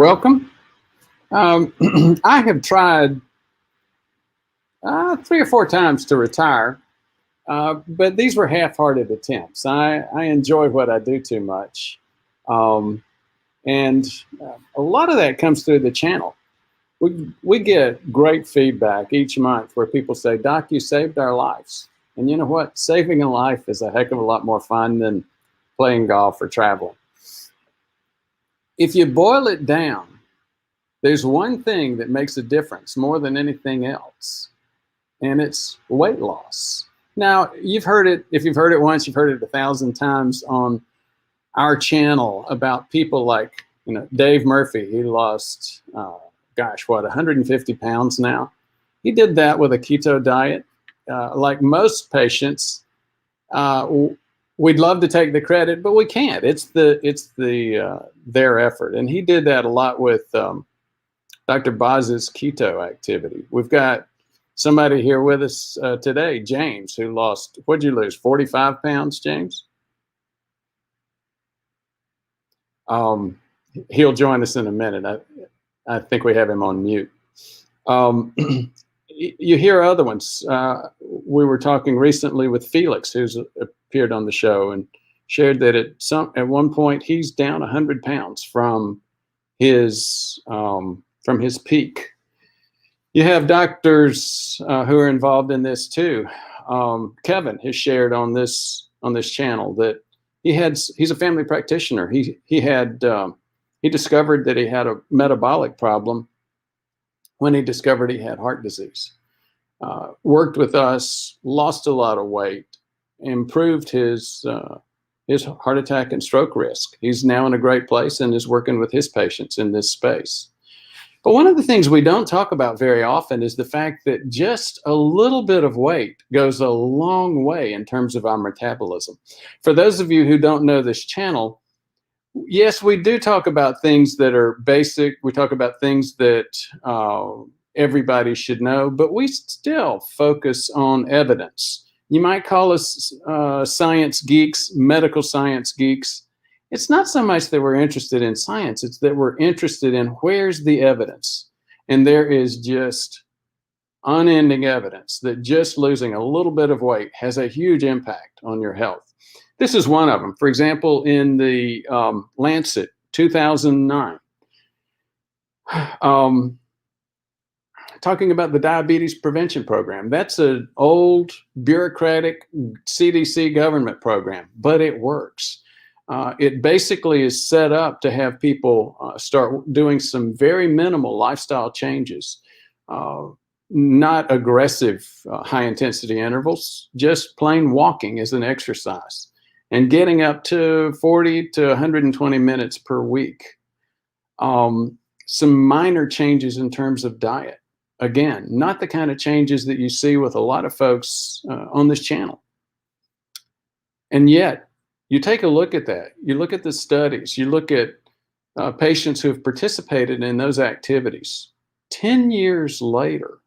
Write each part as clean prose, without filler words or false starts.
welcome. I have tried 3 or 4 times to retire, but these were half-hearted attempts. I enjoy what I do too much. And a lot of that comes through the channel. We get great feedback each month where people say, "Doc, you saved our lives." And you know what? Saving a life is a heck of a lot more fun than playing golf or traveling. If you boil it down, there's one thing that makes a difference more than anything else, and it's weight loss. Now, you've heard it. If you've heard it once, you've heard it 1,000 times on our channel about people like, Dave Murphy. He lost, 150 pounds now. He did that with a keto diet. Like most patients, we'd love to take the credit, but we can't. It's their effort, and he did that a lot with Dr. Boz's keto activity. We've got somebody here with us today, James, who lost. What'd you lose? 45 pounds, James. He'll join us in a minute. I think we have him on mute. You hear other ones. We were talking recently with Felix, who's appeared on the show, and shared that at one point he's down 100 pounds from his peak. You have doctors who are involved in this too. Kevin has shared on this channel that he's a family practitioner. He discovered that he had a metabolic problem when he discovered he had heart disease. Worked with us, lost a lot of weight, improved his heart attack and stroke risk. He's now in a great place and is working with his patients in this space. But one of the things we don't talk about very often is the fact that just a little bit of weight goes a long way in terms of our metabolism. For those of you who don't know this channel, yes, we do talk about things that are basic. We talk about things that everybody should know, but we still focus on evidence. You might call us science geeks, medical science geeks. It's not so much that we're interested in science, it's that we're interested in where's the evidence. And there is just unending evidence that just losing a little bit of weight has a huge impact on your health. This is one of them. For example, in the Lancet 2009, talking about the diabetes prevention program. That's an old bureaucratic CDC government program, but it works. It basically is set up to have people start doing some very minimal lifestyle changes, not aggressive high-intensity intervals, just plain walking as an exercise, and getting up to 40 to 120 minutes per week. Some minor changes in terms of diet. Again, not the kind of changes that you see with a lot of folks on this channel. And yet, you take a look at that. You look at the studies. You look at patients who have participated in those activities. 10 years later,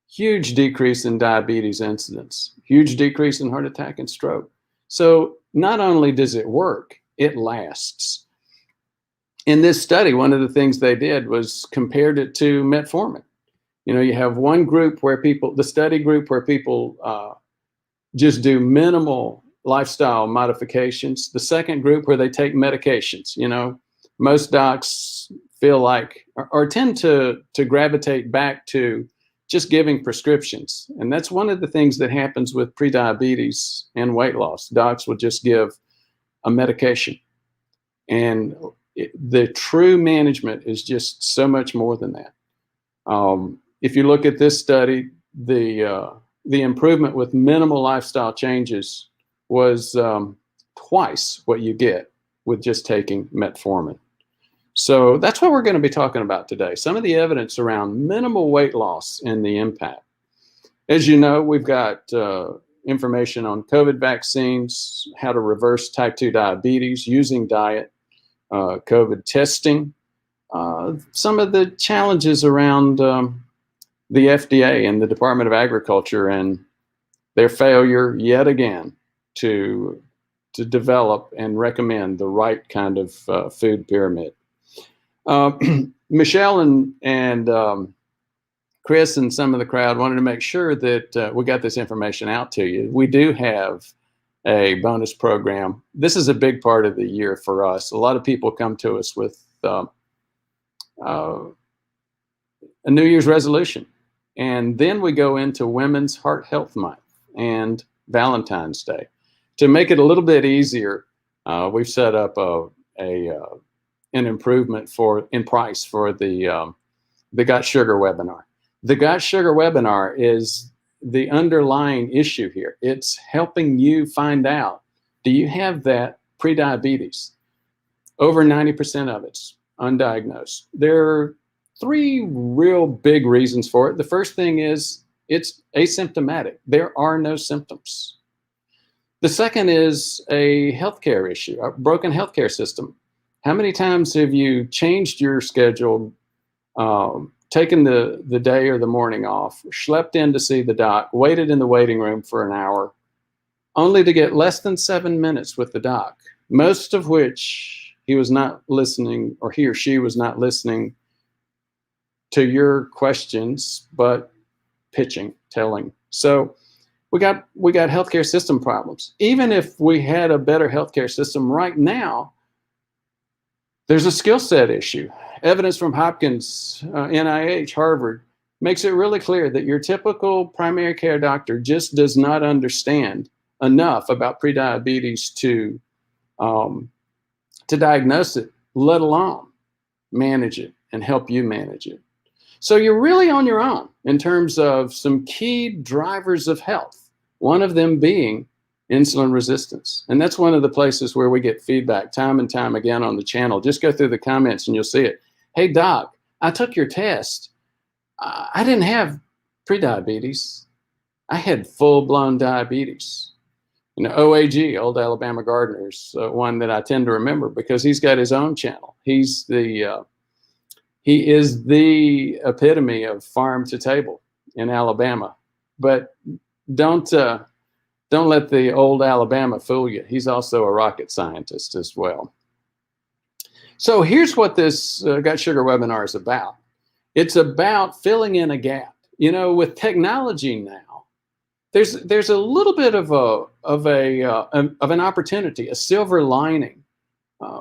huge decrease in diabetes incidence, huge decrease in heart attack and stroke. So not only does it work, it lasts. In this study, one of the things they did was compared it to metformin. You have one group where the study group where people just do minimal lifestyle modifications. The second group where they take medications. Most docs feel like or tend to gravitate back to just giving prescriptions. And that's one of the things that happens with prediabetes and weight loss. Docs will just give a medication. And the true management is just so much more than that. If you look at this study, the improvement with minimal lifestyle changes was twice what you get with just taking metformin. So that's what we're going to be talking about today. Some of the evidence around minimal weight loss and the impact. As you know, we've got information on COVID vaccines, how to reverse type 2 diabetes using diet, COVID testing, some of the challenges around the FDA and the Department of Agriculture and their failure yet again to develop and recommend the right kind of food pyramid. Uh, Michelle and Chris and some of the crowd wanted to make sure that we got this information out to you. We do have a bonus program. This is a big part of the year for us. A lot of people come to us with a New Year's resolution. And then we go into Women's Heart Health Month and Valentine's Day. To make it a little bit easier, we've set up an improvement in price for the Got Sugar webinar. The Got Sugar webinar is the underlying issue here. It's helping you find out, do you have that prediabetes? Over 90% of it's undiagnosed. There are 3 real big reasons for it. The first thing is it's asymptomatic. There are no symptoms. The second is a healthcare issue, a broken healthcare system. How many times have you changed your schedule, taken the day or the morning off, schlepped in to see the doc, waited in the waiting room for an hour, only to get less than 7 minutes with the doc, most of which he was not listening, or he or she was not listening to your questions, but pitching, telling. So we got healthcare system problems. Even if we had a better healthcare system right now, there's a skill set issue. Evidence from Hopkins, NIH, Harvard makes it really clear that your typical primary care doctor just does not understand enough about prediabetes to diagnose it, let alone manage it and help you manage it. So you're really on your own in terms of some key drivers of health, one of them being insulin resistance. And that's one of the places where we get feedback time and time again on the channel. Just go through the comments and you'll see it. Hey, doc, I took your test. I didn't have prediabetes. I had full-blown diabetes. You know, OAG, Old Alabama Gardener's one that I tend to remember because he's got his own channel. He is the epitome of farm to table in Alabama. But don't let the old Alabama fool you. He's also a rocket scientist as well. So here's what this Got Sugar webinar is about. It's about filling in a gap. You know, with technology now, there's a little bit of an opportunity, a silver lining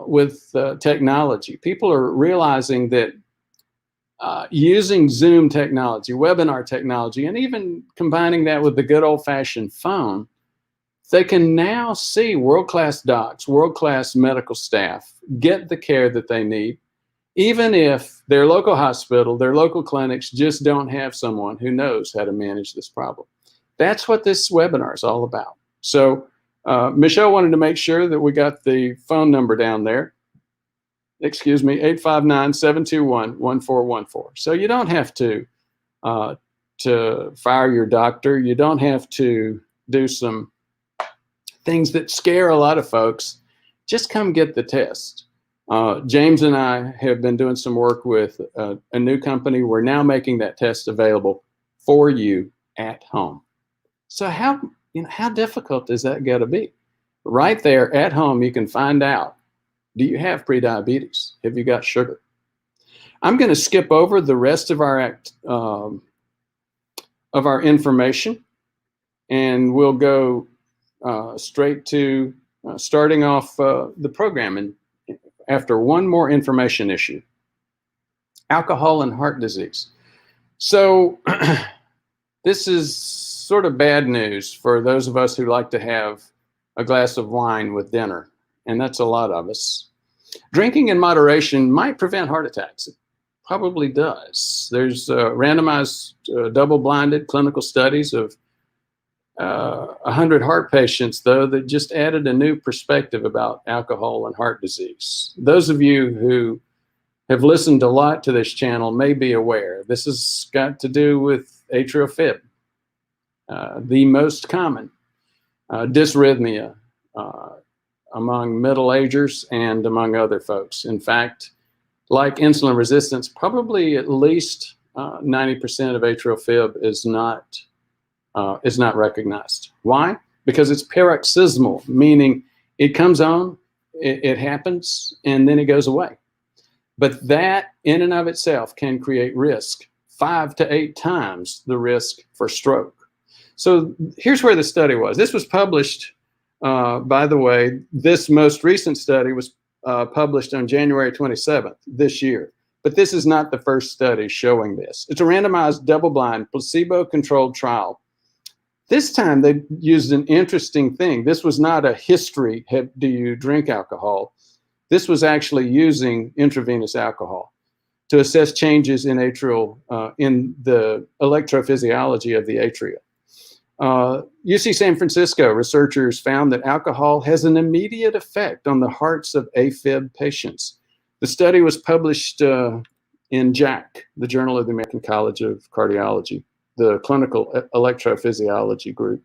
with technology. People are realizing that using Zoom technology, webinar technology, and even combining that with the good old-fashioned phone, they can now see world-class docs, world-class medical staff get the care that they need, even if their local hospital, their local clinics just don't have someone who knows how to manage this problem. That's what this webinar is all about. So Michelle wanted to make sure that we got the phone number down there. Excuse me, 859-721-1414. So you don't have to fire your doctor. You don't have to do some things that scare a lot of folks. Just come get the test. James and I have been doing some work with a new company. We're now making that test available for you at home. So how difficult is that going to be? Right there at home, you can find out, do you have prediabetes? Have you got sugar? I'm going to skip over the rest of our information, and we'll go straight to starting off the program. And after one more information issue, alcohol and heart disease. So this is sort of bad news for those of us who like to have a glass of wine with dinner, and that's a lot of us. Drinking in moderation might prevent heart attacks. It probably does. There's randomized, double-blinded clinical studies of 100 heart patients, though, that just added a new perspective about alcohol and heart disease. Those of you who have listened a lot to this channel may be aware this has got to do with atrial fib, the most common dysrhythmia among middle-agers and among other folks. In fact, like insulin resistance, probably at least 90% of atrial fib is not recognized. Why? Because it's paroxysmal, meaning it comes on, it happens, and then it goes away. But that in and of itself can create risk 5 to 8 times the risk for stroke. So here's where the study was. This was published, by the way, this most recent study was published on January 27th this year. But this is not the first study showing this. It's a randomized, double-blind, placebo-controlled trial. This time they used an interesting thing. This was not a history, do you drink alcohol? This was actually using intravenous alcohol to assess changes in atrial, in the electrophysiology of the atria. UC San Francisco researchers found that alcohol has an immediate effect on the hearts of AFib patients. The study was published in JACC, the Journal of the American College of Cardiology, the clinical electrophysiology group.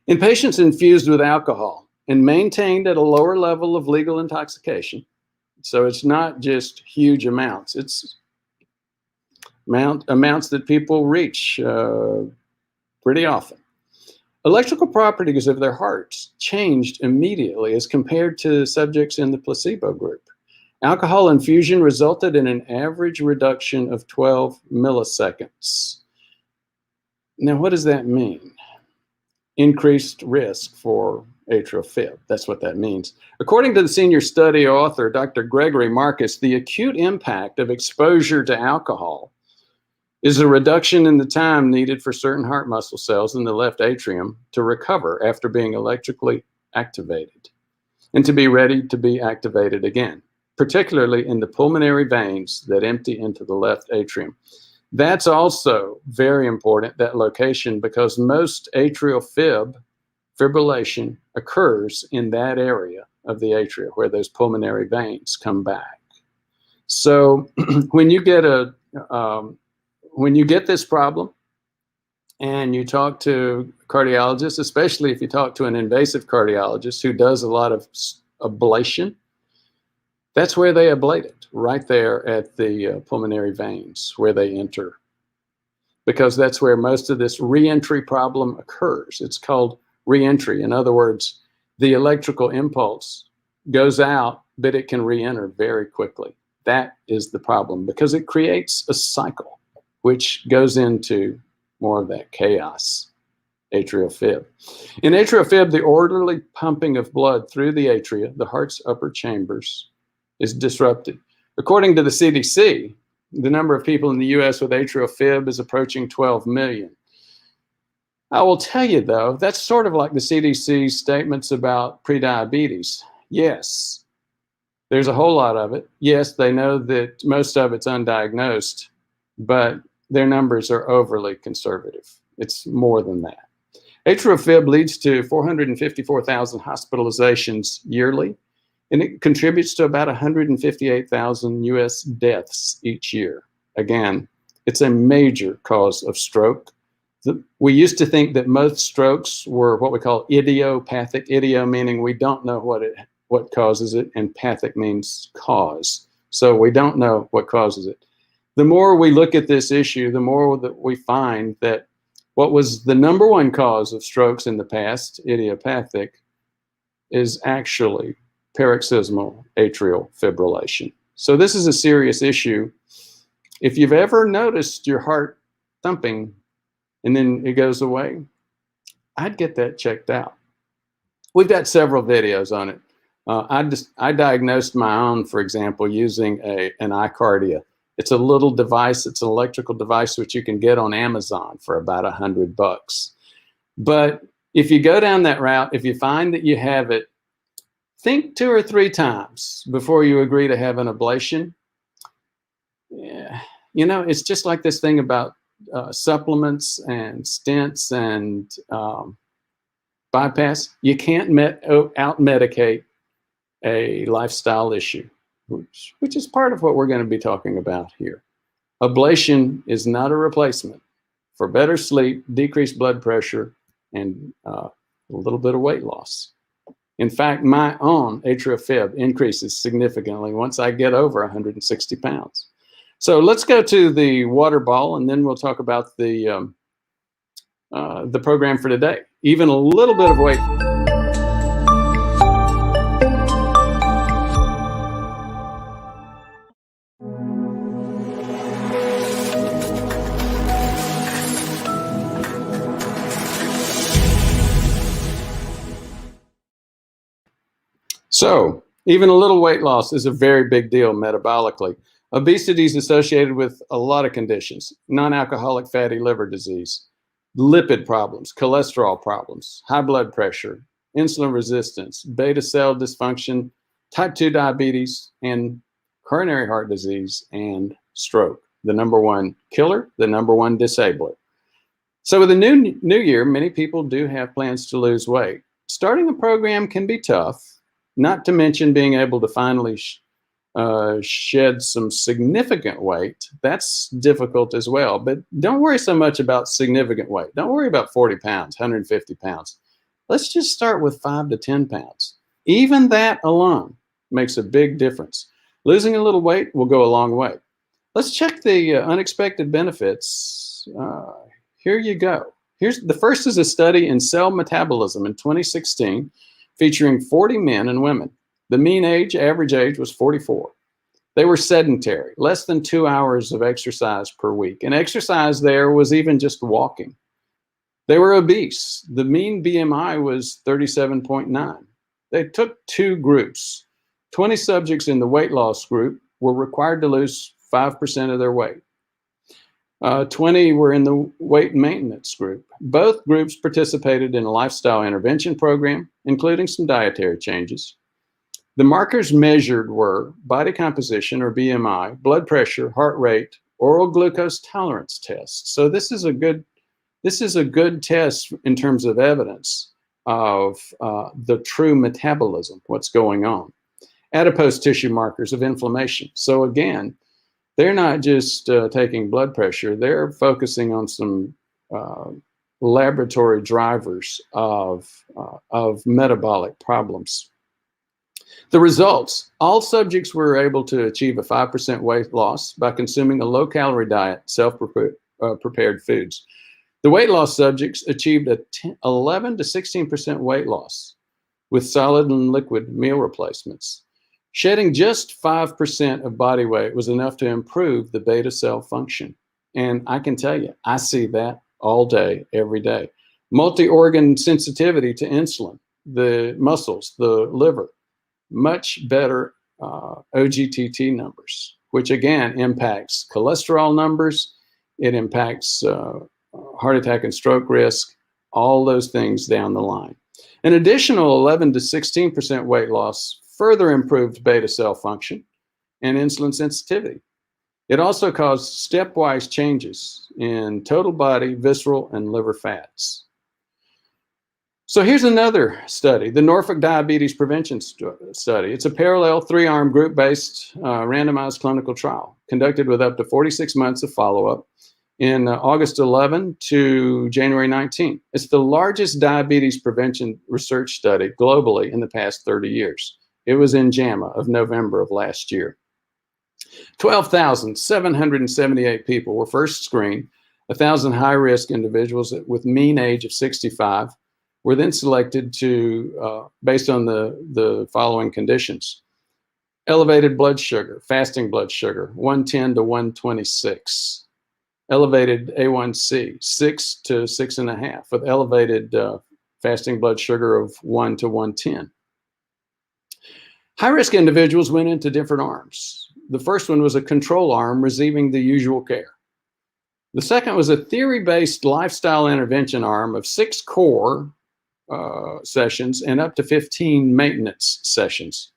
In patients infused with alcohol and maintained at a lower level of legal intoxication, so it's not just huge amounts, it's amounts that people reach pretty often. Electrical properties of their hearts changed immediately as compared to subjects in the placebo group. Alcohol infusion resulted in an average reduction of 12 milliseconds. Now, what does that mean? Increased risk for atrial fib. That's what that means. According to the senior study author, Dr. Gregory Marcus, the acute impact of exposure to alcohol is a reduction in the time needed for certain heart muscle cells in the left atrium to recover after being electrically activated and to be ready to be activated again, particularly in the pulmonary veins that empty into the left atrium. That's also very important, that location, because most atrial fibrillation occurs in that area of the atria where those pulmonary veins come back. So when you get this problem and you talk to cardiologists, especially if you talk to an invasive cardiologist who does a lot of ablation, that's where they ablate it, right there at the pulmonary veins where they enter, because that's where most of this reentry problem occurs. It's called reentry. In other words, the electrical impulse goes out, but it can reenter very quickly. That is the problem, because it creates a cycle which goes into more of that chaos, atrial fib. In atrial fib, the orderly pumping of blood through the atria, the heart's upper chambers, is disrupted. According to the CDC, the number of people in the US with atrial fib is approaching 12 million. I will tell you though, that's sort of like the CDC's statements about prediabetes. Yes, there's a whole lot of it. Yes, they know that most of it's undiagnosed, but their numbers are overly conservative. It's more than that. Atrial fib leads to 454,000 hospitalizations yearly, and it contributes to about 158,000 US deaths each year. Again, it's a major cause of stroke. We used to think that most strokes were what we call idiopathic, idio meaning we don't know what causes it, and pathic means cause. So we don't know what causes it. The more we look at this issue, the more that we find that what was the number one cause of strokes in the past, idiopathic, is actually paroxysmal atrial fibrillation. So this is a serious issue. If you've ever noticed your heart thumping and then it goes away, I'd get that checked out. We've got several videos on it. I diagnosed my own, for example, using an iCardia. It's a little device, it's an electrical device which you can get on Amazon for about $100. But if you go down that route, if you find that you have it, think 2 or 3 times before you agree to have an ablation. Yeah. You know, it's just like this thing about supplements and stents and bypass. You can't out-medicate a lifestyle issue, which is part of what we're going to be talking about here. Ablation is not a replacement for better sleep, decreased blood pressure, and a little bit of weight loss. In fact, my own atrial fib increases significantly once I get over 160 pounds. So let's go to the water ball, and then we'll talk about the program for today. Even a little bit of weight. So even a little weight loss is a very big deal metabolically. Obesity is associated with a lot of conditions: non-alcoholic fatty liver disease, lipid problems, cholesterol problems, high blood pressure, insulin resistance, beta cell dysfunction, type 2 diabetes, and coronary heart disease and stroke. The number one killer, the number one disabler. So with the new year, many people do have plans to lose weight. Starting a program can be tough, not to mention being able to finally shed some significant weight. That's difficult as well. But don't worry so much about significant weight. Don't worry about 40 pounds, 150 pounds. Let's just start with 5 to 10 pounds. Even that alone makes a big difference. Losing a little weight will go a long way. Let's check the unexpected benefits. Here you go. The first is a study in cell metabolism in 2016, featuring 40 men and women. The mean average age was 44. They were sedentary, less than 2 hours of exercise per week. And exercise there was even just walking. They were obese. The mean BMI was 37.9. They took 2 groups. 20 subjects in the weight loss group were required to lose 5% of their weight. 20 were in the weight maintenance group. Both groups participated in a lifestyle intervention program, including some dietary changes. The markers measured were body composition, or BMI, blood pressure, heart rate, oral glucose tolerance tests. So this is a good test in terms of evidence of the true metabolism, what's going on. Adipose tissue markers of inflammation. So again, they're not just taking blood pressure, they're focusing on some laboratory drivers of metabolic problems. The results: all subjects were able to achieve a 5% weight loss by consuming a low-calorie diet, self-prepared foods. The weight loss subjects achieved a 11 to 16% weight loss with solid and liquid meal replacements. Shedding just 5% of body weight was enough to improve the beta cell function. And I can tell you, I see that all day, every day. Multi-organ sensitivity to insulin, the muscles, the liver, much better OGTT numbers, which again impacts cholesterol numbers. It impacts heart attack and stroke risk, all those things down the line. An additional 11 to 16% weight loss further improved beta cell function and insulin sensitivity. It also caused stepwise changes in total body, visceral, and liver fats. So here's another study, the Norfolk Diabetes Prevention Study. It's a parallel 3-arm group-based randomized clinical trial conducted with up to 46 months of follow-up in August 11 to January 19. It's the largest diabetes prevention research study globally in the past 30 years. It was in JAMA of November of last year. 12,778 people were first screened. 1,000 high-risk individuals with mean age of 65 were then selected to, based on the following conditions: elevated blood sugar, fasting blood sugar, 110 to 126. Elevated A1C, 6 to 6.5, with elevated fasting blood sugar of 1 to 110. High-risk individuals went into different arms. The first one was a control arm receiving the usual care. The second was a theory-based lifestyle intervention arm of 6 core sessions and up to 15 maintenance sessions.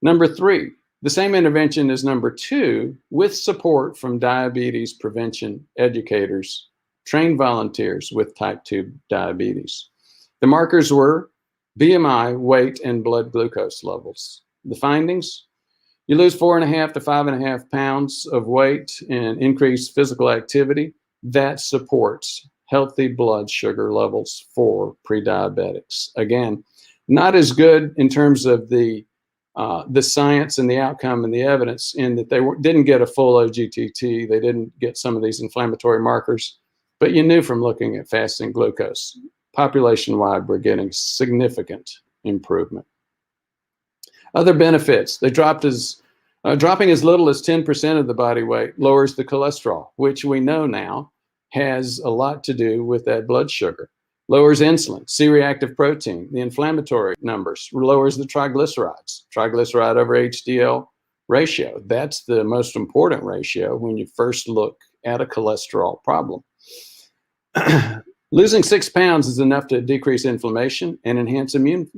Number 3, the same intervention as number 2, with support from diabetes prevention educators, trained volunteers with type 2 diabetes. The markers were BMI, weight, and blood glucose levels. The findings: you lose 4.5 to 5.5 pounds of weight and increase physical activity. That supports healthy blood sugar levels for pre-diabetics. Again, not as good in terms of the science and the outcome and the evidence, in that they didn't get a full OGTT, they didn't get some of these inflammatory markers, but you knew from looking at fasting glucose, population-wide, we're getting significant improvement. Other benefits: they dropping as little as 10% of the body weight lowers the cholesterol, which we know now has a lot to do with that blood sugar. Lowers insulin, C-reactive protein, the inflammatory numbers, lowers the triglycerides, triglyceride over HDL ratio. That's the most important ratio when you first look at a cholesterol problem. Losing 6 pounds is enough to decrease inflammation and enhance immune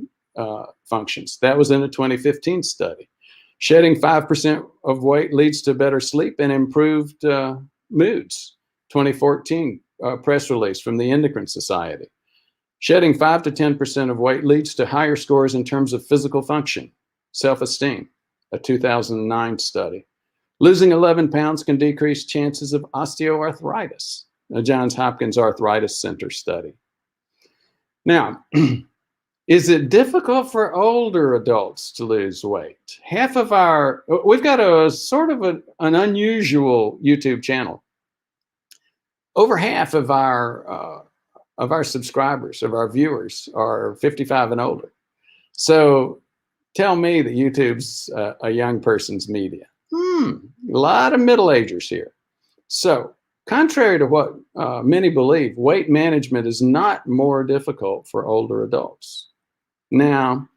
functions. That was in a 2015 study. Shedding 5% of weight leads to better sleep and improved moods. 2014 press release from the Endocrine Society. Shedding 5 to 10% of weight leads to higher scores in terms of physical function, self-esteem, a 2009 study. Losing 11 pounds can decrease chances of osteoarthritis, a Johns Hopkins Arthritis Center study. Now, is it difficult for older adults to lose weight? We've got a sort of an unusual YouTube channel. Over half of our subscribers, of our viewers, are 55 and older. So tell me that YouTube's a young person's media. A lot of middle-agers here. So contrary to what many believe, weight management is not more difficult for older adults. Now,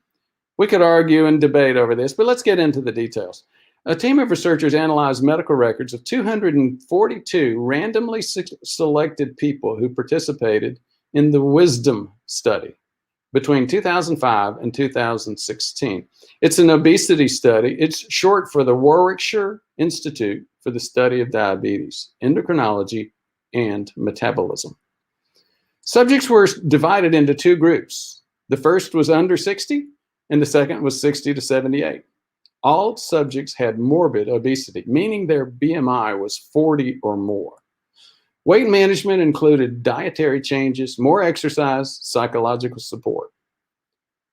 we could argue and debate over this, but let's get into the details. A team of researchers analyzed medical records of 242 randomly selected people who participated in the Wisdom study between 2005 and 2016. It's an obesity study. It's short for the Warwickshire Institute for the Study of Diabetes, Endocrinology, and Metabolism. Subjects were divided into two groups. The first was under 60, and the second was 60 to 78. All subjects had morbid obesity, meaning their BMI was 40 or more. Weight management included dietary changes, more exercise, psychological support.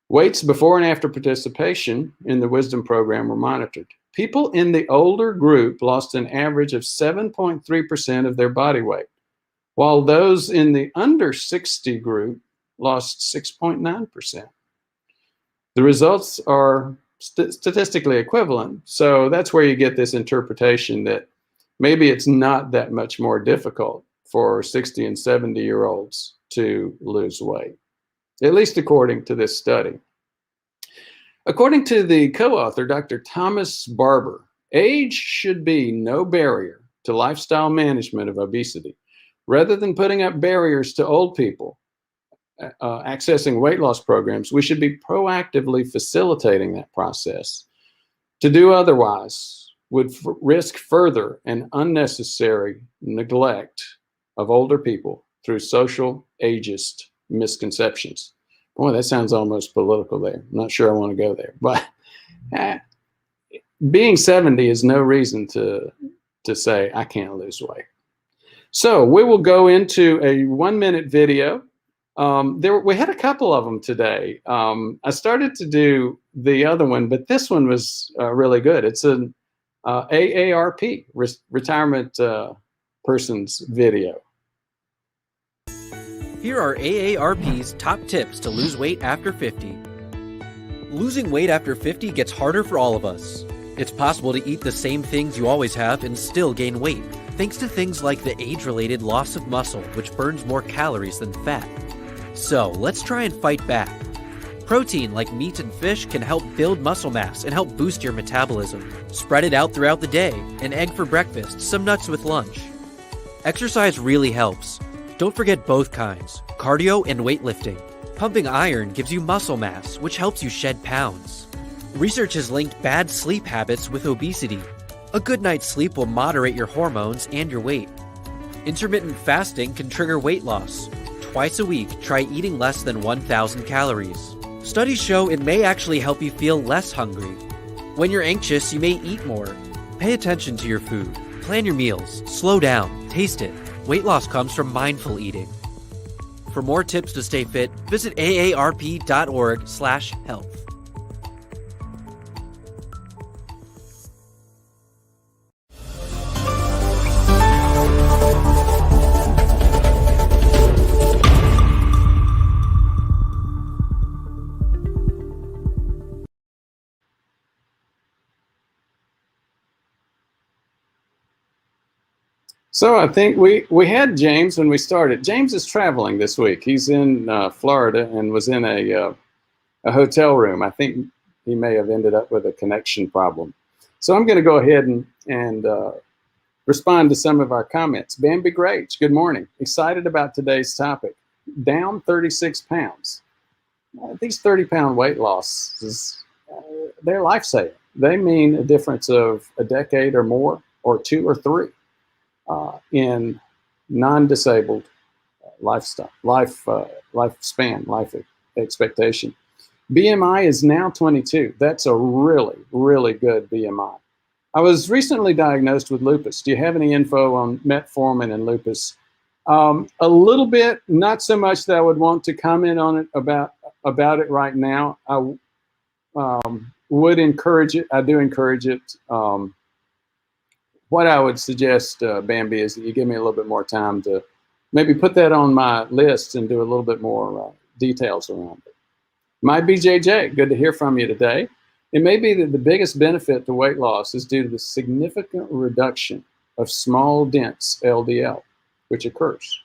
Weights before and after participation in the Wisdom program were monitored. People in the older group lost an average of 7.3% of their body weight, while those in the under 60 group lost 6.9%. The results are statistically equivalent, so that's where you get this interpretation that maybe it's not that much more difficult for 60 and 70-year-olds to lose weight, at least according to this study. According to the co-author, Dr. Thomas Barber, age should be no barrier to lifestyle management of obesity. Rather than putting up barriers to old people accessing weight loss programs, we should be proactively facilitating that process. To do otherwise would risk further and unnecessary neglect of older people through social ageist misconceptions. Boy, that sounds almost political there. I'm not sure I want to go there, but being 70 is no reason to say I can't lose weight. So we will go into a 1-minute video. We had a couple of them today. I started to do the other one, but this one was really good. It's an AARP, retirement person's video. Here are AARP's top tips to lose weight after 50. Losing weight after 50 gets harder for all of us. It's possible to eat the same things you always have and still gain weight, thanks to things like the age-related loss of muscle, which burns more calories than fat. So let's try and fight back. Protein like meat and fish can help build muscle mass and help boost your metabolism. Spread it out throughout the day, an egg for breakfast, some nuts with lunch. Exercise really helps. Don't forget both kinds, cardio and weightlifting. Pumping iron gives you muscle mass, which helps you shed pounds. Research has linked bad sleep habits with obesity. A good night's sleep will moderate your hormones and your weight. Intermittent fasting can trigger weight loss. Twice a week, try eating less than 1,000 calories. Studies show it may actually help you feel less hungry. When you're anxious, you may eat more. Pay attention to your food. Plan your meals. Slow down. Taste it. Weight loss comes from mindful eating. For more tips to stay fit, visit aarp.org/health. So I think we had James when we started. James is traveling this week. He's in Florida and was in a hotel room. I think he may have ended up with a connection problem. So I'm going to go ahead and respond to some of our comments. Bambi Grage, good morning. Excited about today's topic. Down 36 pounds. These 30-pound weight losses, they're life-saving. They mean a difference of a decade or more, or 2 or 3 in non-disabled lifestyle, lifespan, life expectation. BMI is now 22. That's a really, really good BMI. I was recently diagnosed with lupus. Do you have any info on metformin and lupus? A little bit, not so much that I would want to comment on it about it right now. I would encourage it. I do encourage it. What I would suggest, Bambi, is that you give me a little bit more time to maybe put that on my list and do a little bit more details around it. My BJJ, good to hear from you today. It may be that the biggest benefit to weight loss is due to the significant reduction of small, dense LDL, which occurs.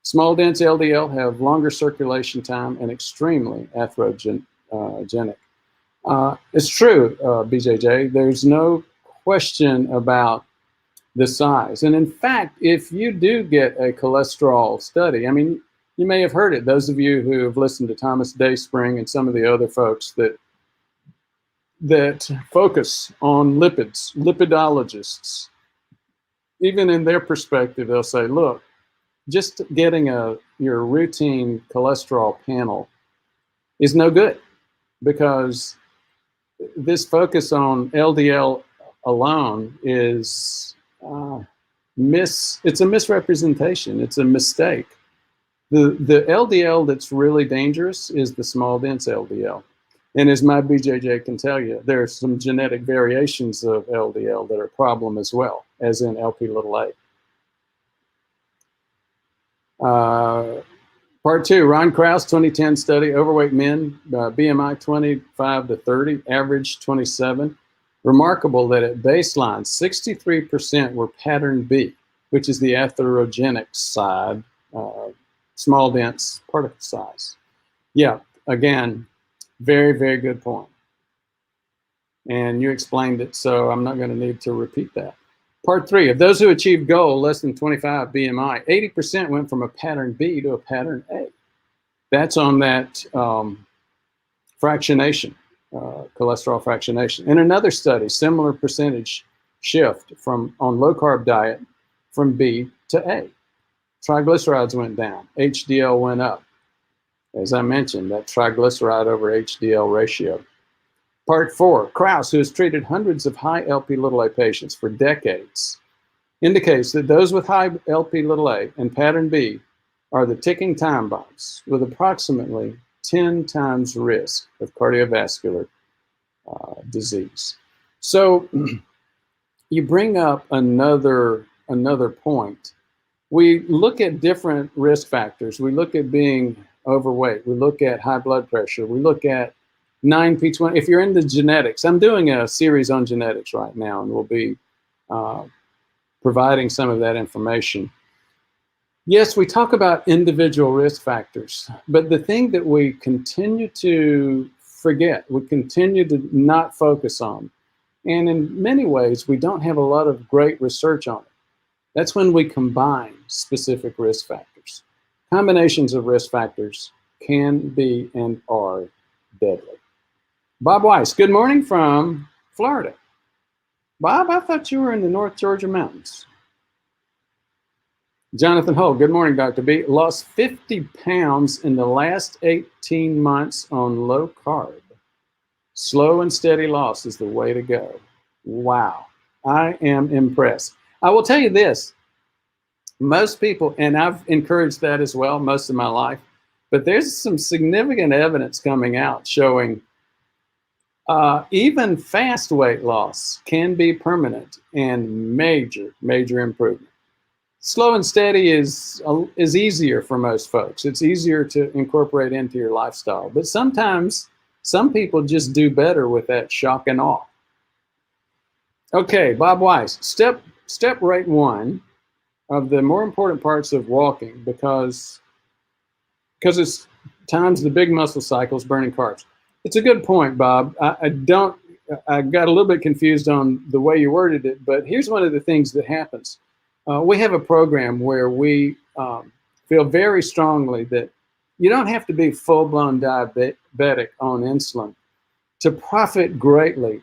Small, dense LDL have longer circulation time and extremely atherogenic. It's true, BJJ. There's no question about the size. And in fact, if you do get a cholesterol study, I mean, you may have heard it, those of you who have listened to Thomas Dayspring and some of the other folks that focus on lipids, lipidologists, even in their perspective, they'll say, look, just getting your routine cholesterol panel is no good, because this focus on LDL alone is it's a misrepresentation. It's a mistake. The LDL that's really dangerous is the small dense LDL. And as my BJJ can tell you, there are some genetic variations of LDL that are a problem as well, as in Lp(a). Part 2, Ron Krause, 2010 study, overweight men, BMI 25 to 30, average 27. Remarkable that at baseline, 63% were pattern B, which is the atherogenic side, small, dense particle size. Yeah, again, very, very good point. And you explained it, so I'm not going to need to repeat that. Part 3, of those who achieved goal less than 25 BMI, 80% went from a pattern B to a pattern A. That's on that fractionation, cholesterol fractionation. In another study, similar percentage shift on low-carb diet from B to A. Triglycerides went down, HDL went up. As I mentioned, that triglyceride over HDL ratio. Part 4, Krause, who has treated hundreds of high Lp(a) patients for decades, indicates that those with high Lp(a) and pattern B are the ticking time bombs with approximately 10 times risk of cardiovascular disease. So you bring up another point. We look at different risk factors. We look at being overweight. We look at high blood pressure. We look at 9p20. If you're into genetics, I'm doing a series on genetics right now, and we'll be providing some of that information. Yes, we talk about individual risk factors, but the thing that we continue to forget, we continue to not focus on, and in many ways, we don't have a lot of great research on it. That's when we combine specific risk factors. Combinations of risk factors can be and are deadly. Bob Weiss, good morning from Florida. Bob, I thought you were in the North Georgia mountains. Jonathan Hull, good morning, Dr. B. Lost 50 pounds in the last 18 months on low carb. Slow and steady loss is the way to go. Wow, I am impressed. I will tell you this, most people, and I've encouraged that as well most of my life, but there's some significant evidence coming out showing even fast weight loss can be permanent and major, major improvement. Slow and steady is easier for most folks. It's easier to incorporate into your lifestyle, but sometimes some people just do better with that shock and awe. Okay, Bob Weiss, step rate 1, of the more important parts of walking because it's times the big muscle cycles burning carbs. It's a good point, Bob. I got a little bit confused on the way you worded it, but here's one of the things that happens. We have a program where we feel very strongly that you don't have to be full-blown diabetic on insulin to profit greatly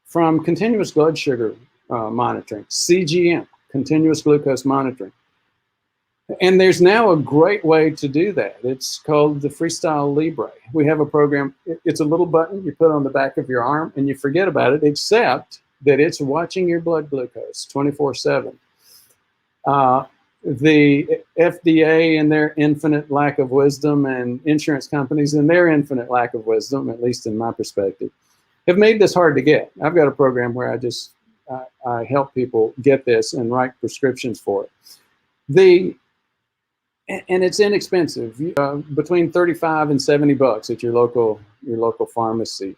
from continuous blood sugar monitoring, CGM, continuous glucose monitoring. And there's now a great way to do that. It's called the Freestyle Libre. We have a program. It's a little button you put on the back of your arm and you forget about it, except that it's watching your blood glucose 24/7. The FDA and their infinite lack of wisdom and insurance companies and their infinite lack of wisdom, at least in my perspective, have made this hard to get. I've got a program where I help people get this and write prescriptions for it. And it's inexpensive, between 35 and 70 bucks at your local pharmacy.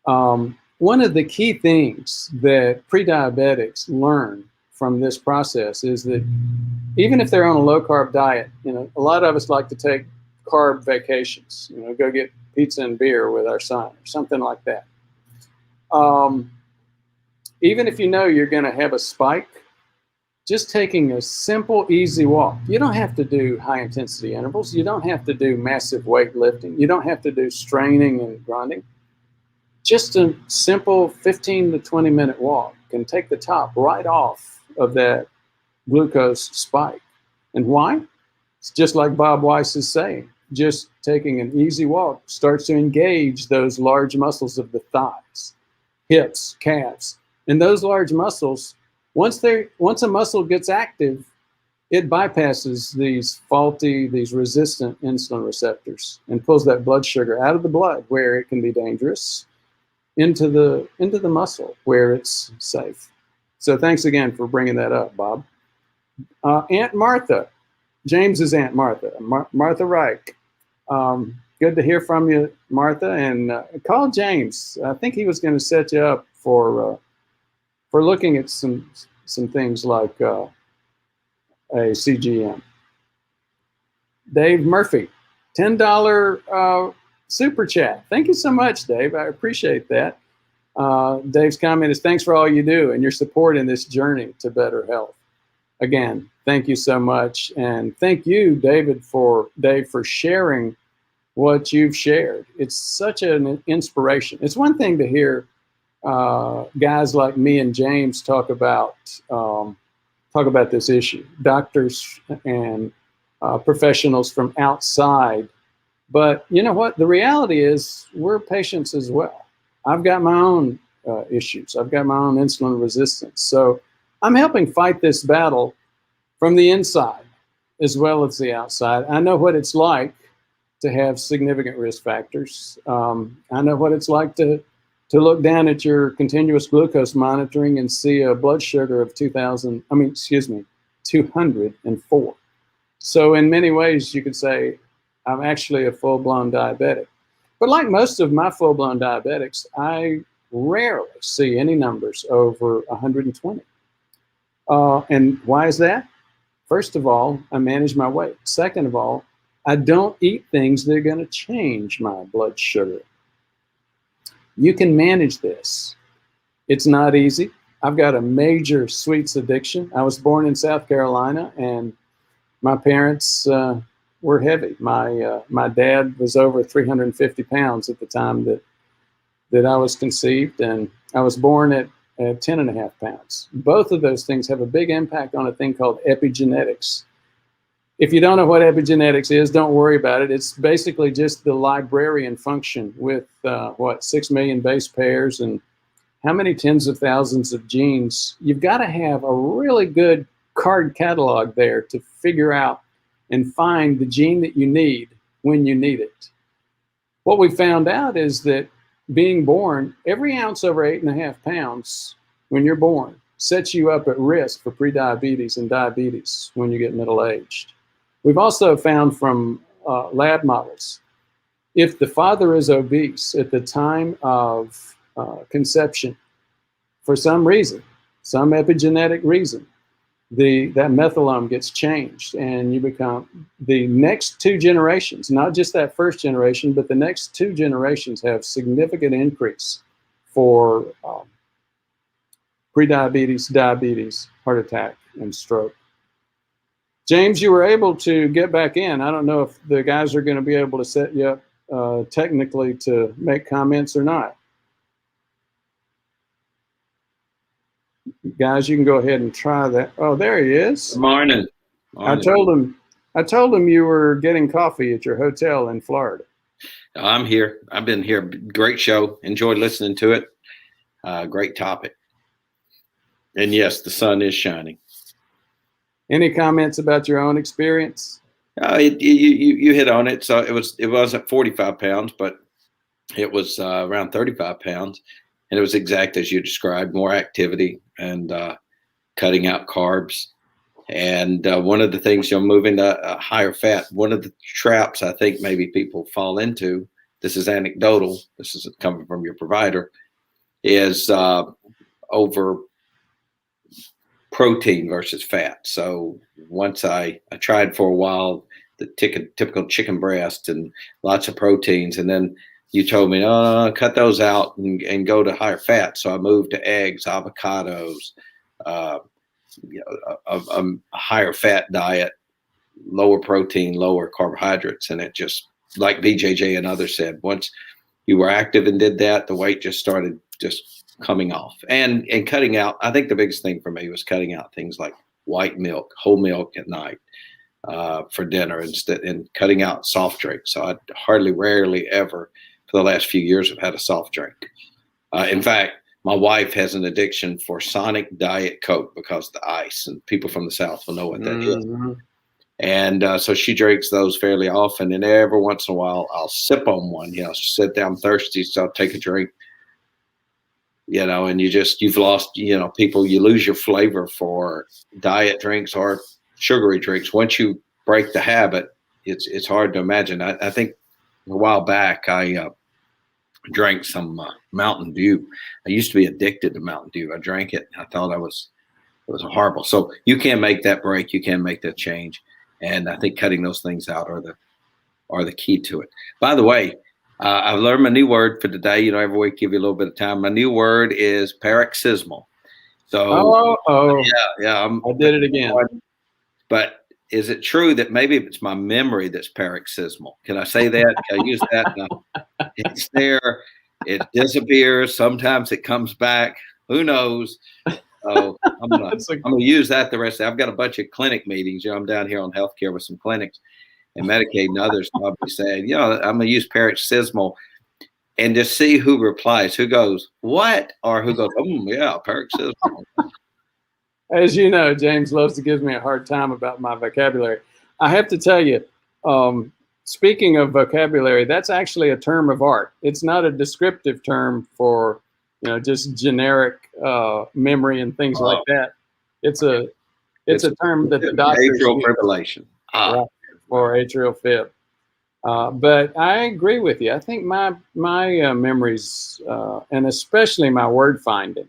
One of the key things that pre-diabetics learn from this process is that even if they're on a low-carb diet, a lot of us like to take carb vacations, go get pizza and beer with our son or something like that. Even if you're going to have a spike, just taking a simple, easy walk. You don't have to do high-intensity intervals. You don't have to do massive weightlifting. You don't have to do straining and grinding. Just a simple 15 to 20-minute walk can take the top right off of that glucose spike. And why? It's just like Bob Weiss is saying. Just taking an easy walk starts to engage those large muscles of the thighs, hips, calves. And those large muscles, once a muscle gets active, it bypasses these resistant insulin receptors and pulls that blood sugar out of the blood where it can be dangerous into the muscle where it's safe. So thanks again for bringing that up, Bob. Aunt Martha, James's Aunt Martha, Martha Reich. Good to hear from you, Martha, and call James. I think he was going to set you up for looking at some things like a CGM. Dave Murphy, $10 super chat. Thank you so much, Dave. I appreciate that. Dave's comment is, thanks for all you do and your support in this journey to better health. Again, thank you so much. And thank you, Dave, for sharing what you've shared. It's such an inspiration. It's one thing to hear guys like me and James talk about this issue, doctors and professionals from outside. But you know what? The reality is we're patients as well. I've got my own issues. I've got my own insulin resistance. So I'm helping fight this battle from the inside as well as the outside. I know what it's like to have significant risk factors. I know what it's like to look down at your continuous glucose monitoring and see a blood sugar of 204. So in many ways, you could say I'm actually a full-blown diabetic. But like most of my full-blown diabetics, I rarely see any numbers over 120. And why is that? First of all, I manage my weight. Second of all, I don't eat things that are going to change my blood sugar. You can manage this. It's not easy. I've got a major sweets addiction. I was born in South Carolina, and my parents were heavy. My dad was over 350 pounds at the time that I was conceived, and I was born at 10.5 pounds. Both of those things have a big impact on a thing called epigenetics. If you don't know what epigenetics is, don't worry about it. It's basically just the librarian function with 6 million base pairs and how many tens of thousands of genes. You've got to have a really good card catalog there to figure out and find the gene that you need when you need it. What we found out is that being born, every ounce over 8.5 pounds when you're born sets you up at risk for prediabetes and diabetes when you get middle-aged. We've also found from lab models, if the father is obese at the time of conception, for some reason, some epigenetic reason, that methylome gets changed, and you become the next 2 generations, not just that first generation, but the next 2 generations have significant increase for prediabetes, diabetes, heart attack, and stroke. James, you were able to get back in. I don't know if the guys are going to be able to set you up technically to make comments or not. Guys, you can go ahead and try that. Oh, there he is. Good morning. I told him you were getting coffee at your hotel in Florida. I'm here. I've been here. Great show. Enjoyed listening to it. Great topic. And yes, the sun is shining. Any comments about your own experience? You hit on it. So it was at 45 pounds, but it was around 35 pounds. And it was exact as you described, more activity and cutting out carbs. And one of the things, moving to higher fat, one of the traps I think maybe people fall into, this is anecdotal, this is coming from your provider, is over protein versus fat. So once I tried for a while the typical chicken breast and lots of proteins, and then you told me, no, cut those out and go to higher fat. So I moved to eggs, avocados, a higher fat diet, lower protein, lower carbohydrates. And it just, like BJJ and others said, once you were active and did that, the weight just started just coming off. And cutting out, I think the biggest thing for me was cutting out things like white milk, whole milk at night for dinner, and cutting out soft drinks. So I rarely ever, for the last few years, have had a soft drink. In fact, my wife has an addiction for Sonic Diet Coke because of the ice, and people from the South will know what that is. And so she drinks those fairly often, and every once in a while I'll sip on one. Sit down thirsty, so I'll take a drink. And you've lost, people, you lose your flavor for diet drinks or sugary drinks. Once you break the habit, it's hard to imagine. I think a while back I drank some Mountain Dew. I used to be addicted to Mountain Dew. I drank it. I thought it was horrible. So you can make that break. You can make that change. And I think cutting those things out are the key to it. By the way, I've learned my new word for today. Every week give you a little bit of time. My new word is paroxysmal. So yeah, I did it again. But is it true that maybe it's my memory that's paroxysmal? Can I say that? Can I use that? No. It's there. It disappears. Sometimes it comes back. Who knows? So I'm gonna use that the rest of the day. I've got a bunch of clinic meetings. I'm down here on healthcare with some clinics and Medicaid and others. Probably saying, I'm gonna use paroxysmal and just see who replies, who goes, what? Or who goes, yeah, paroxysmal. As you know, James loves to give me a hard time about my vocabulary. I have to tell you, speaking of vocabulary, that's actually a term of art. It's not a descriptive term for, just generic memory and things like that. It's a term that the doctors atrial use, fibrillation or atrial fib. But I agree with you. I think my memories, and especially my word finding,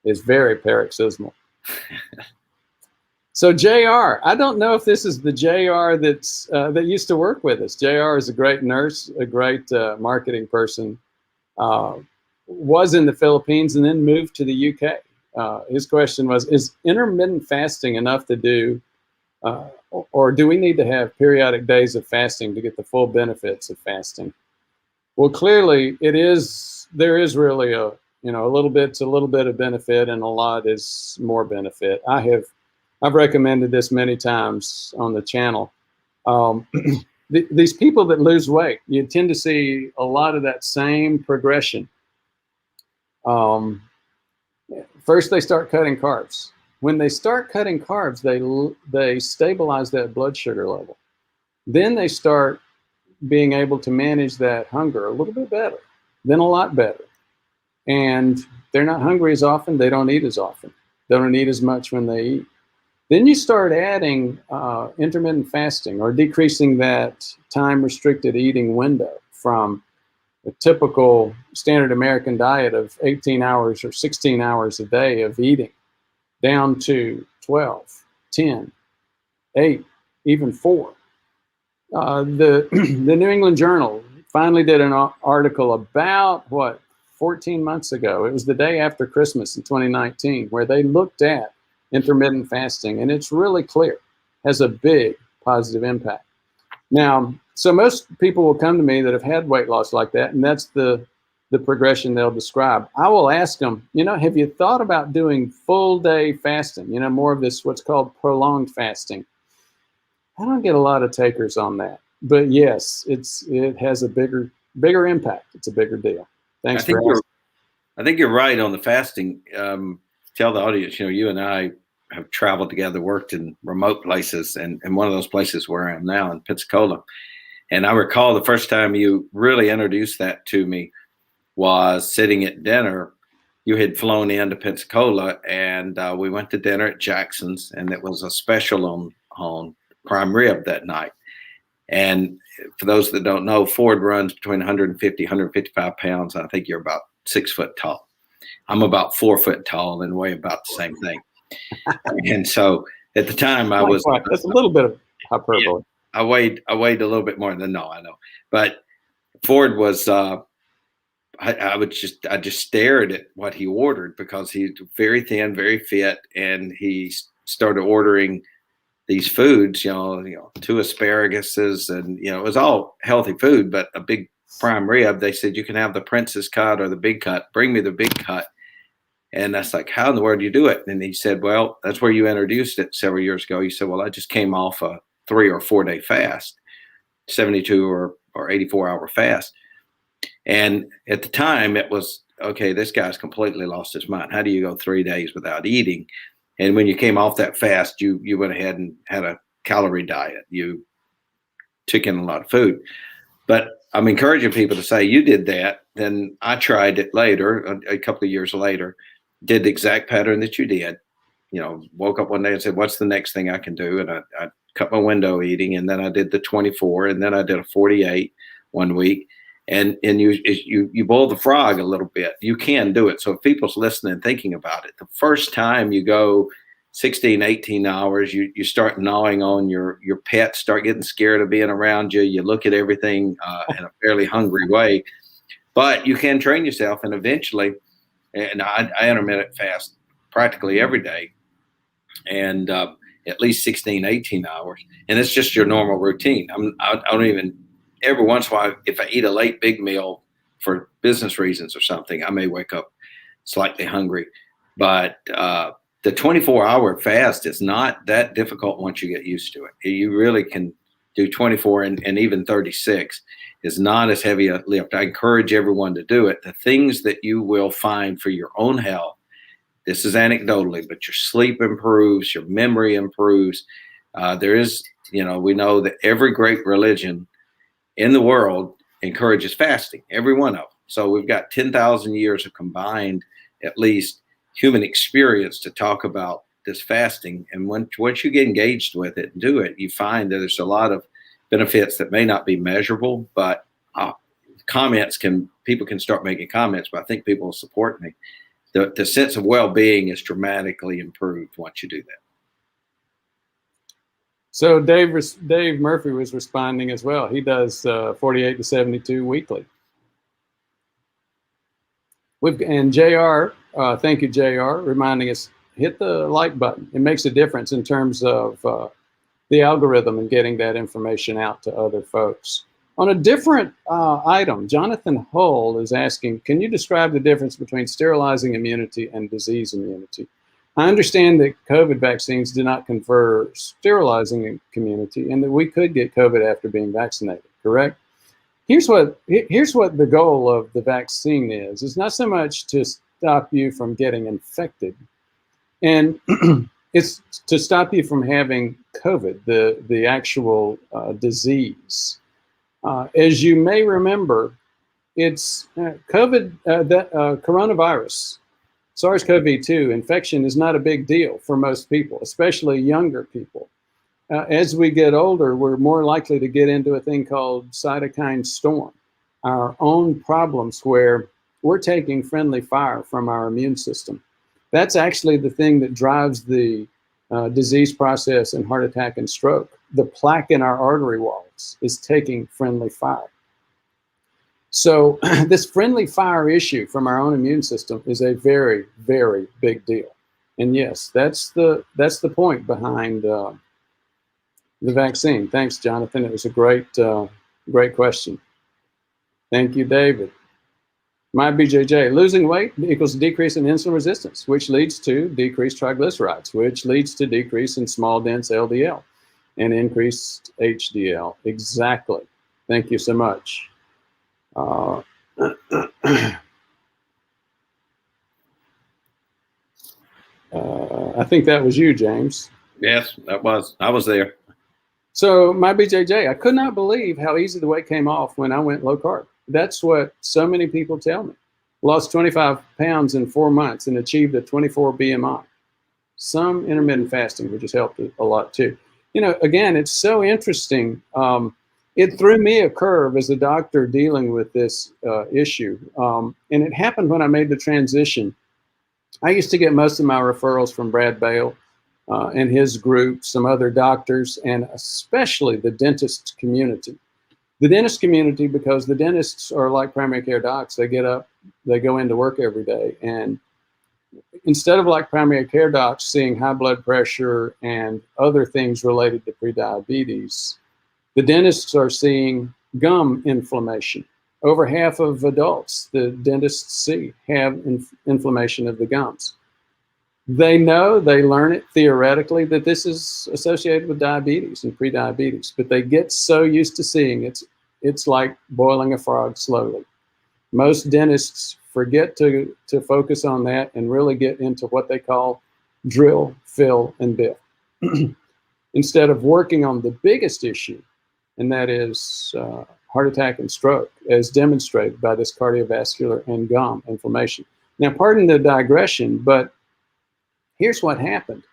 is very paroxysmal. So JR, I don't know if this is the JR that used to work with us. JR is a great nurse, a great marketing person, was in the Philippines and then moved to the UK. His question was, is intermittent fasting enough to do, or do we need to have periodic days of fasting to get the full benefits of fasting? Well, clearly it is. There is really a little bit of benefit, and a lot is more benefit. I've recommended this many times on the channel. These people that lose weight, you tend to see a lot of that same progression. First, they start cutting carbs. When they start cutting carbs, they stabilize that blood sugar level. Then they start being able to manage that hunger a little bit better, then a lot better. And they're not hungry as often. They don't eat as often. They don't eat as much when they eat. Then you start adding intermittent fasting, or decreasing that time-restricted eating window from a typical standard American diet of 18 hours or 16 hours a day of eating down to 12 10, 8, even 4. The New England Journal finally did an article about, 14 months ago. It was the day after Christmas in 2019, where they looked at intermittent fasting, and it's really clear, has a big positive impact. Now, so most people will come to me that have had weight loss like that, and that's the progression they'll describe. I will ask them, have you thought about doing full day fasting? More of this, what's called prolonged fasting. I don't get a lot of takers on that, but yes, it has a bigger impact. It's a bigger deal. Thanks for asking. I think you're right on the fasting. Tell the audience, you and I have traveled together, worked in remote places, and one of those places where I am now in Pensacola. And I recall the first time you really introduced that to me was sitting at dinner. You had flown into Pensacola, and we went to dinner at Jackson's, and it was a special on prime rib that night. And for those that don't know, Ford runs between 150, 155 pounds. I think you're about 6 foot tall. I'm about 4 foot tall and weigh about the same thing. And so at the time I was, that's a little bit of hyperbole. Yeah, I weighed a little bit more than, I know, but Ford was, I just stared at what he ordered, because he's very thin, very fit. And he started ordering these foods, 2 asparaguses, and, it was all healthy food, but a big prime rib. They said, you can have the princess cut or the big cut. Bring me the big cut. And that's like, how in the world do you do it? And he said, well, that's where you introduced it several years ago. He said, well, I just came off a 3 or 4 day fast, 72 or 84 hour fast. And at the time it was, okay, this guy's completely lost his mind. How do you go 3 days without eating? And when you came off that fast, you went ahead and had a calorie diet. You took in a lot of food. But I'm encouraging people to say, you did that. Then I tried it later, a couple of years later, did the exact pattern that you did. Woke up one day and said, what's the next thing I can do? And I cut my window eating, and then I did the 24, and then I did a 48 one week. And you boil the frog a little bit. You can do it. So if people's listening and thinking about it, the first time you go 16, 18 hours, you start gnawing on your pets, start getting scared of being around you. You look at everything in a fairly hungry way. But you can train yourself, and eventually, and I intermittent fast practically every day, and at least 16, 18 hours. And it's just your normal routine. I don't even, every once in a while, if I eat a late big meal for business reasons or something, I may wake up slightly hungry. But the 24-hour fast is not that difficult once you get used to it. You really can do 24, and even 36 is not as heavy a lift. I encourage everyone to do it. The things that you will find for your own health, this is anecdotally, but your sleep improves, your memory improves. There is, we know that every great religion in the world encourages fasting, every one of them. So we've got 10,000 years of combined, at least, human experience to talk about this fasting. And once you get engaged with it and do it, you find that there's a lot of benefits that may not be measurable, but people can start making comments, but I think people will support me. The sense of well-being is dramatically improved once you do that. So Dave Murphy was responding as well. He does 48 to 72 weekly. And JR, thank you, JR, reminding us, hit the like button. It makes a difference in terms of the algorithm and getting that information out to other folks. On a different item, Jonathan Hull is asking, can you describe the difference between sterilizing immunity and disease immunity? I understand that COVID vaccines do not confer sterilizing immunity, and that we could get COVID after being vaccinated, correct? Here's what the goal of the vaccine is. It's not so much to stop you from getting infected, and it's to stop you from having COVID, the actual disease. As you may remember, it's COVID, coronavirus, SARS-CoV-2 infection is not a big deal for most people, especially younger people. As we get older, we're more likely to get into a thing called cytokine storm, our own problems where we're taking friendly fire from our immune system. That's actually the thing that drives the disease process and heart attack and stroke. The plaque in our artery walls is taking friendly fire. So this friendly fire issue from our own immune system is a very, very big deal. And yes, that's the point behind the vaccine. Thanks, Jonathan. It was a great question. Thank you, David. My BJJ, losing weight equals decrease in insulin resistance, which leads to decreased triglycerides, which leads to decrease in small dense LDL and increased HDL. Exactly. Thank you so much. I think that was you, James. Yes, that was. I was there. So my BJJ, I could not believe how easy the weight came off when I went low carb. That's what so many people tell me. Lost 25 pounds in 4 months and achieved a 24 BMI. Some intermittent fasting, which has helped a lot too. You know, again, it's so interesting. It threw me a curve as a doctor dealing with this issue. And it happened when I made the transition. I used to get most of my referrals from Brad Bale and his group, some other doctors, and especially the dentist community. The dentist community, because the dentists are like primary care docs. They get up, they go into work every day. And instead of like primary care docs seeing high blood pressure and other things related to prediabetes, the dentists are seeing gum inflammation. Over half of adults the dentists see have inflammation of the gums. They know, they learn it theoretically that this is associated with diabetes and prediabetes, but they get so used to seeing it, it's like boiling a frog slowly. Most dentists forget to focus on that and really get into what they call drill, fill, and bill. Instead of working on the biggest issue, and that is heart attack and stroke, as demonstrated by this cardiovascular and gum inflammation. Now, pardon the digression, but here's what happened.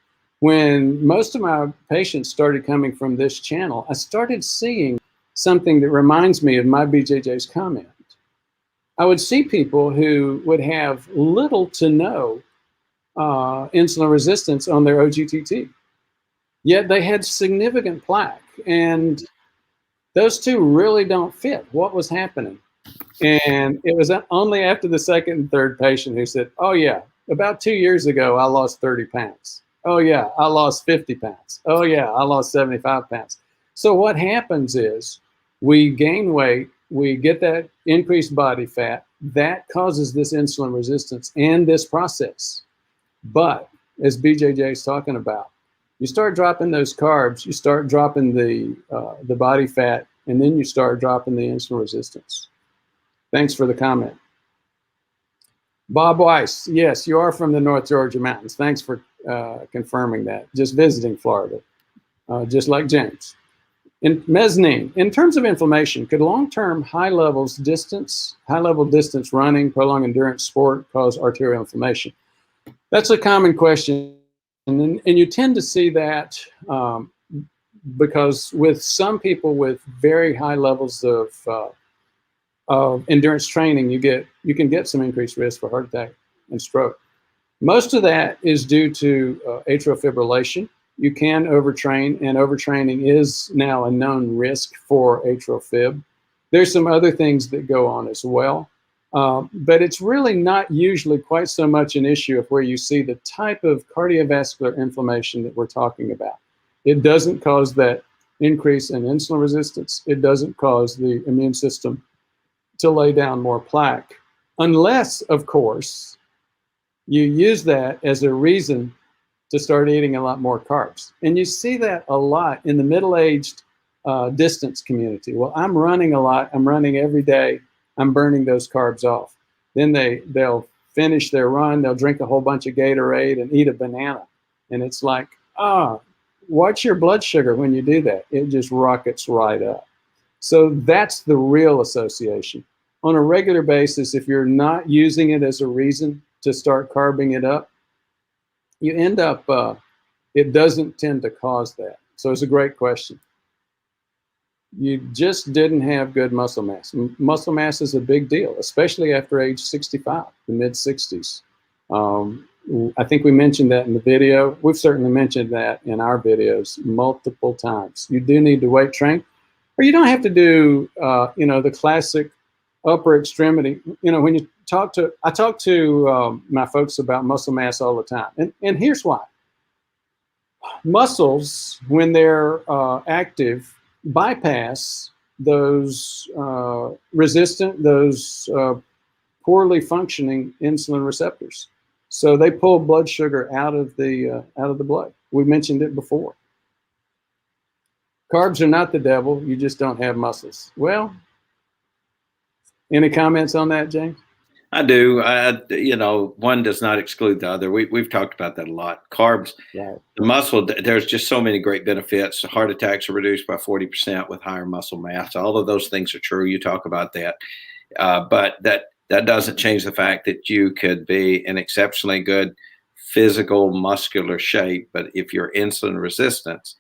When most of my patients started coming from this channel, I started seeing something that reminds me of my BJJ's comment. I would see people who would have little to no insulin resistance on their OGTT, yet they had significant plaque. And those two really don't fit. What was happening? And it was only after the second and third patient who said, oh yeah, about 2 years ago, I lost 30 pounds. Oh yeah, I lost 50 pounds. Oh yeah, I lost 75 pounds. So what happens is we gain weight, we get that increased body fat, that causes this insulin resistance and this process. But as BJJ is talking about, you start dropping those carbs, you start dropping the body fat, and then you start dropping the insulin resistance. Thanks for the comment. Bob Weiss, yes, you are from the North Georgia mountains. Thanks for confirming that. Just visiting Florida, just like James. In mezzanine, in terms of inflammation, could long-term high-level distance running, prolonged endurance sport cause arterial inflammation? That's a common question, and you tend to see that because with some people with very high levels of endurance training, you can get some increased risk for heart attack and stroke. Most of that is due to atrial fibrillation. You can overtrain, and overtraining is now a known risk for atrial fib. There's some other things that go on as well, but it's really not usually quite so much an issue of where you see the type of cardiovascular inflammation that we're talking about. It doesn't cause that increase in insulin resistance. It doesn't cause the immune system to lay down more plaque, unless, of course, you use that as a reason to start eating a lot more carbs. And you see that a lot in the middle-aged distance community. Well, I'm running a lot. I'm running every day. I'm burning those carbs off. Then they'll finish their run. They'll drink a whole bunch of Gatorade and eat a banana. And it's like, watch your blood sugar when you do that. It just rockets right up. So that's the real association. On a regular basis, if you're not using it as a reason to start carbing it up, you end up, it doesn't tend to cause that. So it's a great question. You just didn't have good muscle mass. Muscle mass is a big deal, especially after age 65, the mid-60s. I think we mentioned that in the video. We've certainly mentioned that in our videos multiple times. You do need to weight train, or you don't have to do, the classic upper extremity. When you I talk to my folks about muscle mass all the time. And here's why. Muscles, when they're active, bypass those poorly functioning insulin receptors. So they pull blood sugar out of the blood. We mentioned it before. Carbs are not the devil. You just don't have muscles. Well, any comments on that, James? I do. One does not exclude the other. We've talked about that a lot. Carbs, right. The muscle, there's just so many great benefits. Heart attacks are reduced by 40% with higher muscle mass. All of those things are true. You talk about that. But that doesn't change the fact that you could be in exceptionally good physical muscular shape. But if you're insulin resistant,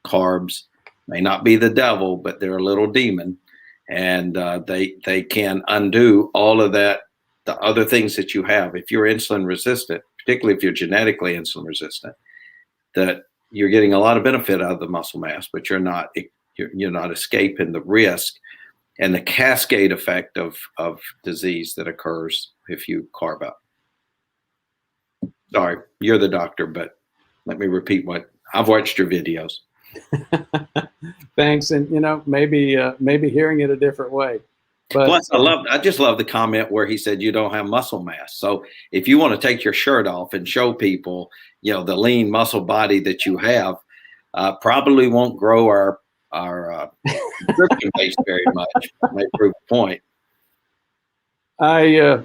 carbs may not be the devil, but they're a little demon. And they can undo all of that, the other things that you have. If you're insulin resistant, particularly if you're genetically insulin resistant, that you're getting a lot of benefit out of the muscle mass, but you're not escaping the risk and the cascade effect of disease that occurs if you carb up. Sorry, you're the doctor, but let me repeat what I've watched your videos. Thanks, and maybe hearing it a different way. But plus, I just love the comment where he said you don't have muscle mass. So if you want to take your shirt off and show people, the lean muscle body that you have, probably won't grow our subscription base very much. May prove the point. I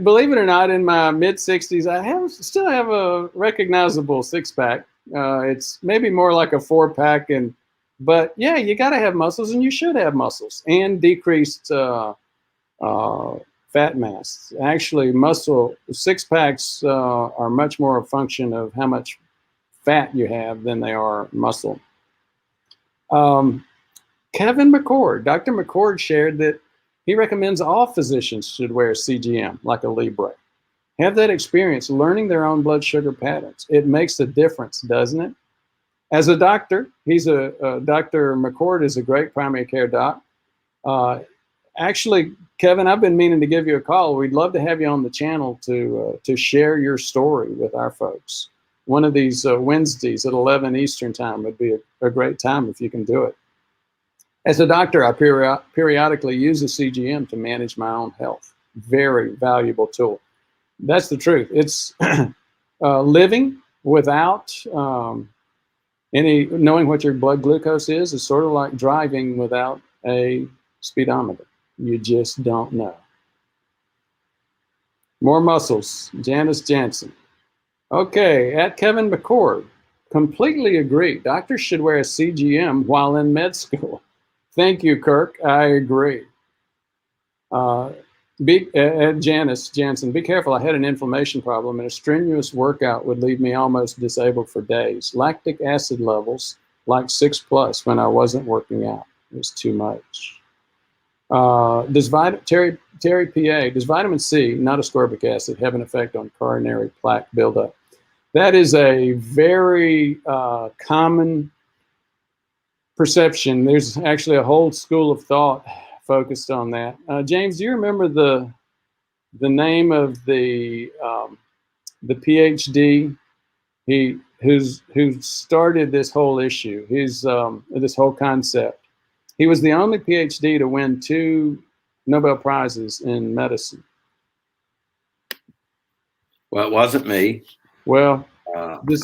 believe it or not, in my mid 60s, I still have a recognizable six-pack. It's maybe more like a 4-pack, but yeah, you got to have muscles, and you should have muscles, and decreased fat mass. Actually, muscle six-packs are much more a function of how much fat you have than they are muscle. Kevin McCord, Dr. McCord shared that he recommends all physicians should wear CGM like a Libre. Have that experience learning their own blood sugar patterns. It makes a difference, doesn't it? As a doctor, Dr. McCord is a great primary care doc. Actually, Kevin, I've been meaning to give you a call. We'd love to have you on the channel to share your story with our folks. One of these Wednesdays at 11 Eastern time would be a great time if you can do it. As a doctor, I periodically use a CGM to manage my own health. Very valuable tool. That's the truth. It's living without knowing what your blood glucose is sort of like driving without a speedometer. You just don't know. More muscles, Janice Jansen. Okay, at Kevin McCord, completely agree. Doctors should wear a CGM while in med school. Thank you, Kirk. I agree. Janice Jansen, be careful. I had an inflammation problem, and a strenuous workout would leave me almost disabled for days. Lactic acid levels like 6+ when I wasn't working out. It was too much. Terry PA, does vitamin C, not ascorbic acid, have an effect on coronary plaque buildup? That is a very common perception. There's actually a whole school of thought focused on that. James, do you remember the name of the PhD who started this whole issue? This whole concept. He was the only PhD to win 2 Nobel Prizes in medicine. Well, it wasn't me. Well, the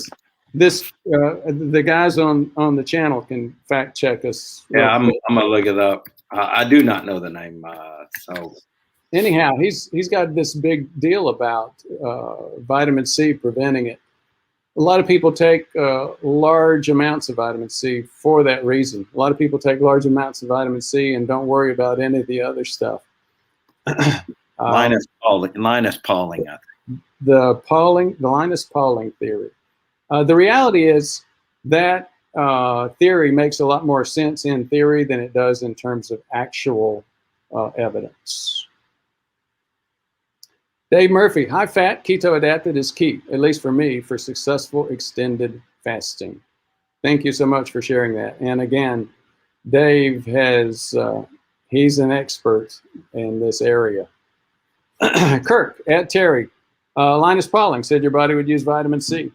guys on the channel can fact check us. Yeah, I'm gonna look it up. I do not know the name. So anyhow, he's got this big deal about vitamin C preventing it. A lot of people take large amounts of vitamin C for that reason. A lot of people take large amounts of vitamin C and don't worry about any of the other stuff. Linus Pauling, I think. The Linus Pauling theory. The reality is that theory makes a lot more sense in theory than it does in terms of actual evidence. Dave Murphy, high fat, keto adapted is key, at least for me, for successful extended fasting. Thank you so much for sharing that. And again, Dave has, he's an expert in this area. Kirk, at Terry, Linus Pauling said your body would use vitamin C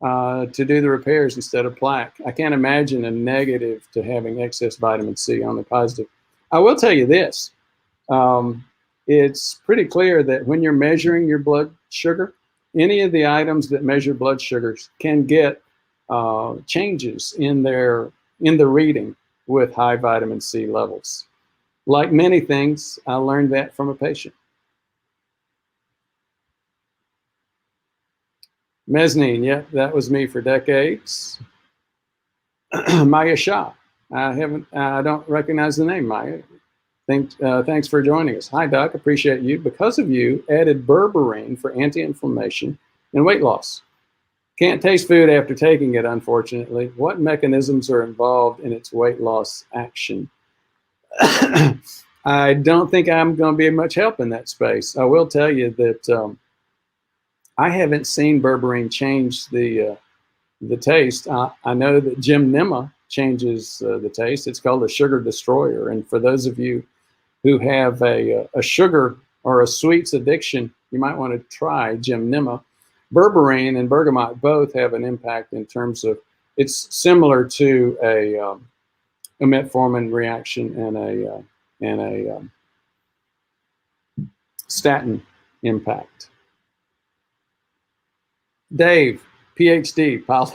to do the repairs instead of plaque. I can't imagine a negative to having excess vitamin C, only positive. I will tell you this. It's pretty clear that when you're measuring your blood sugar, any of the items that measure blood sugars can get changes in the reading with high vitamin C levels. Like many things, I learned that from a patient. Mezzanine, yeah, that was me for decades. Maya Shah, I don't recognize the name, Maya. Thanks for joining us. Hi, Doc, appreciate you. Because of you, added berberine for anti-inflammation and weight loss. Can't taste food after taking it, unfortunately. What mechanisms are involved in its weight loss action? I don't think I'm going to be much help in that space. I will tell you that I haven't seen berberine change the taste. I know that Jim Nema changes the taste. It's called a sugar destroyer. And for those of you who have a sugar or a sweets addiction, you might want to try Jim Nema. Berberine and bergamot both have an impact in terms of, it's similar to a metformin reaction and a statin impact. Dave, PhD, piled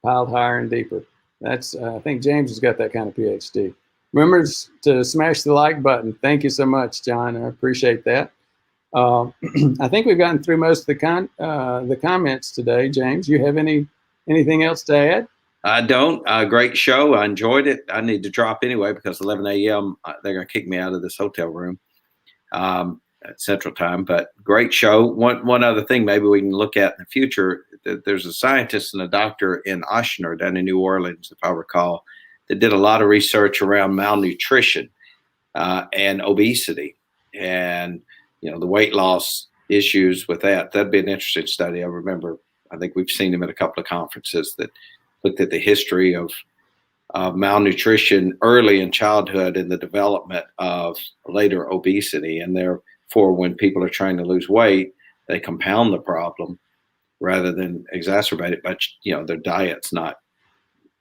higher and deeper. That's I think James has got that kind of PhD. Remember to smash the like button. Thank you so much, John. I appreciate that. I think we've gotten through most of the comments today. James, you have anything else to add? I don't. Great show. I enjoyed it. I need to drop anyway because 11 a.m. They're going to kick me out of this hotel room at Central Time. But great show. One other thing maybe we can look at in the future. There's a scientist and a doctor in Ochsner down in New Orleans, if I recall, that did a lot of research around malnutrition and obesity and the weight loss issues with that. That'd be an interesting study. I remember, I think we've seen him at a couple of conferences that looked at the history of malnutrition early in childhood and the development of later obesity. And therefore, when people are trying to lose weight, they compound the problem rather than exacerbate it by their diet's not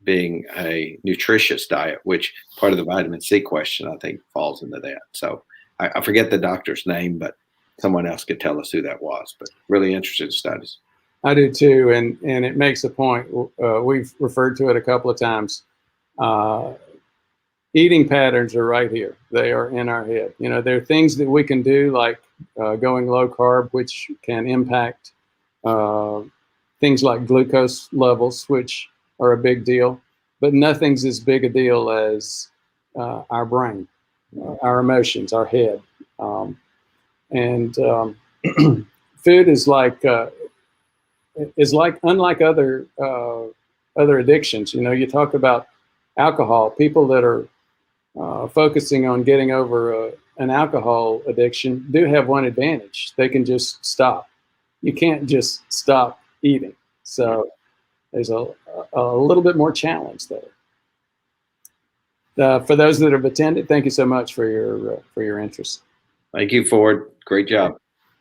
being a nutritious diet, which part of the vitamin C question, I think, falls into that. So I forget the doctor's name, but someone else could tell us who that was. But really interesting studies. I do too, and it makes a point. We've referred to it a couple of times. Eating patterns are right here. They are in our head. There are things that we can do like going low carb, which can impact things like glucose levels, which are a big deal, but nothing's as big a deal as our brain, our emotions, our head. Food is unlike other addictions. You talk about alcohol. People that are focusing on getting over an alcohol addiction do have one advantage. They can just stop. You can't just stop eating. So there's a little bit more challenge there. For those that have attended, thank you so much for your interest. Thank you, Ford. Great job.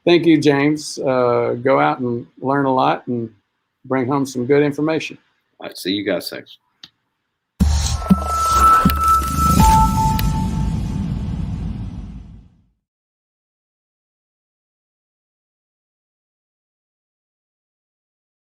Thank you, James. Go out and learn a lot and bring home some good information. All right, see you guys next.